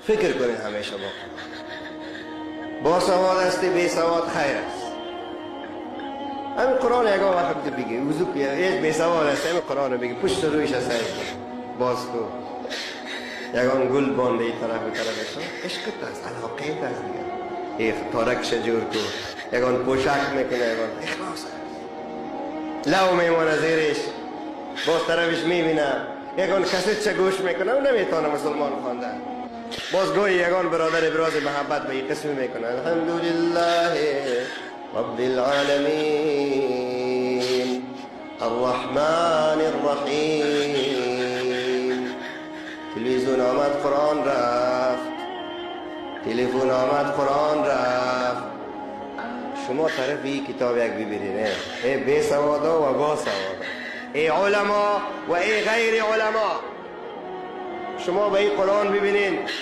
فکر کنید همیشه با سواد هستی بی سواد خیر است. همین قرآن یک وقت بگی وضو کن هیچ بی سواد هستی همین قرآن بگی پشت رویش هست باز کو یگان گل بانده ای طرفش عشقت است علاقه است دیگه ایخ تارکش جور کو یگان پوشک میکنه یگان اخلاص لو میمونه زیرش باز طرفش میبینه یگان کسی چه گوش میکنه و نمیتونه مسلمان خواندن باز گوی یگان برادر ابراز محبت به این قسم میکنه الحمدلله رب العالمین الرحمن الرحیم. تلویزیون آمد قرآن رفت تلفن آمد قرآن رفت. شما طرف این کتاب یک ببینید ای بی سوادا و با سوادا ای علما و ای غیر علما شما به این قرآن ببینید